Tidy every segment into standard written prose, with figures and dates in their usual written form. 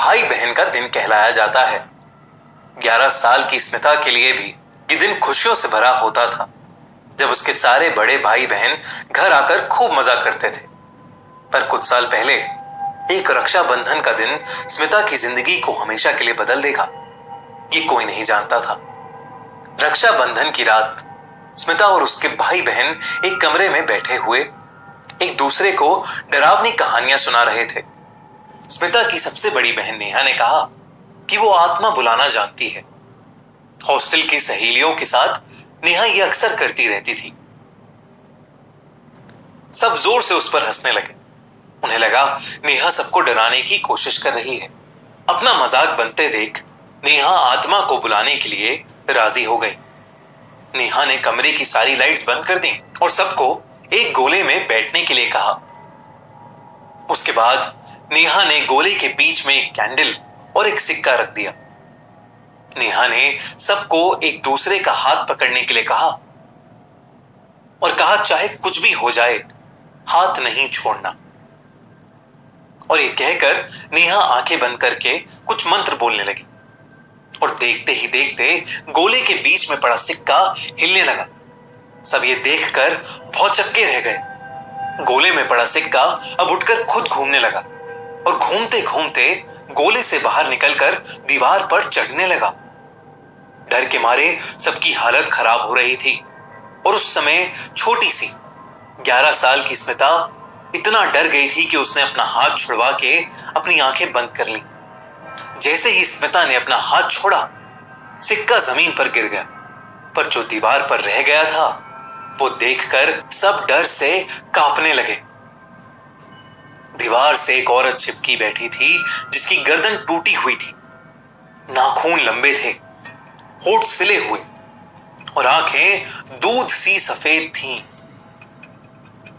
भाई बहन का दिन कहलाया जाता है। 11 साल की स्मिता के लिए भी ये दिन खुशियों से भरा होता था, जब उसके सारे बड़े भाई बहन घर आकर खूब मजा करते थे। पर कुछ साल पहले एक रक्षाबंधन का दिन स्मिता की जिंदगी को हमेशा के लिए बदल देगा, ये कोई नहीं जानता था। रक्षाबंधन की रात स्मिता और उसके भाई बहन एक कमरे में बैठे हुए एक दूसरे को डरावनी कहानियां सुना रहे थे। स्मिता की सबसे बड़ी बहन नेहा ने कहा कि वो आत्मा बुलाना जानती है। हॉस्टल की सहेलियों के साथ नेहा ये अक्सर करती रहती थी। सब जोर से उस पर हंसने लगे। उन्हें लगा नेहा सबको डराने की कोशिश कर रही है। अपना मजाक बनते देख नेहा आत्मा को बुलाने के लिए राजी हो गई। नेहा ने कमरे की सारी लाइट्स बंद कर दी और सबको एक गोले में बैठने के लिए कहा। उसके बाद नेहा ने गोले के बीच में एक कैंडल और एक सिक्का रख दिया। नेहा ने सबको एक दूसरे का हाथ पकड़ने के लिए कहा और कहा चाहे कुछ भी हो जाए, हाथ नहीं छोड़ना। और ये कहकर नेहा आंखें बंद करके कुछ मंत्र बोलने लगी और देखते ही देखते गोले के बीच में पड़ा सिक्का हिलने लगा। सब ये देखकर भौचक्के रह गए। गोले में पड़ा सिक्का अब उठकर खुद घूमने लगा और घूमते घूमते गोले से बाहर निकलकर दीवार पर चढ़ने लगा। डर के मारे सबकी हालत खराब हो रही थी और उस समय छोटी सी 11 साल की स्मिता इतना डर गई थी कि उसने अपना हाथ छुड़वा के अपनी आंखें बंद कर ली। जैसे ही स्मिता ने अपना हाथ छोड़ा, सिक्का जमीन पर गिर गया, पर जो दीवार पर रह गया था वो देखकर सब डर से कांपने लगे। दीवार से एक औरत चिपकी बैठी थी जिसकी गर्दन टूटी हुई थी, नाखून लंबे थे, होठ सिले हुए और आंखें दूध सी सफेद थीं।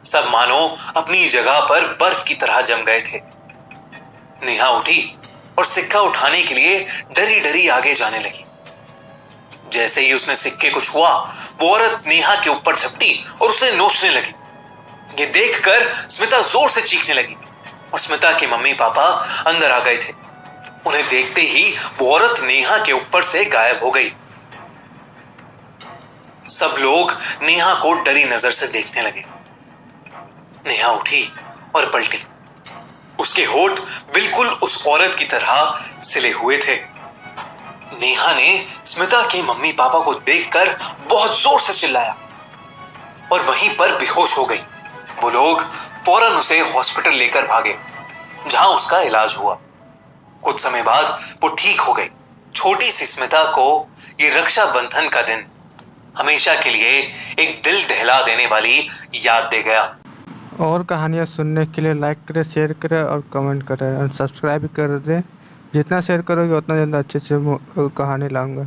सब मानो अपनी जगह पर बर्फ की तरह जम गए थे। नेहा उठी और सिक्का उठाने के लिए डरी डरी आगे जाने लगी। जैसे ही उसने सिक्के को छुआ, वो औरत नेहा के ऊपर झपटी और उसे नोचने लगी। ये देखकर स्मिता जोर से चीखने लगी और स्मिता के मम्मी पापा अंदर आ गए थे। उन्हें देखते ही वो औरत नेहा के ऊपर से गायब हो गई। सब लोग नेहा को डरी नजर से देखने लगे। नेहा उठी और पलटी। उसके होठ बिल्कुल उस औरत की तरह सिले हुए थे। नेहा ने स्मिता के मम्मी पापा को देखकर बहुत जोर से चिल्लाया और वहीं पर बेहोश हो गई। वो लोग फौरन उसे हॉस्पिटल लेकर भागे, जहां उसका इलाज हुआ। कुछ समय बाद वो ठीक हो गई। छोटी सी स्मिता को ये रक्षाबंधन का दिन हमेशा के लिए एक दिल दहला देने वाली याद दे गया। और कहानियाँ सुनने के लिए लाइक करें, शेयर करें और कमेंट करें और सब्सक्राइब कर दें। जितना शेयर करोगे उतना ज़्यादा अच्छे से कहानी लाऊंगा।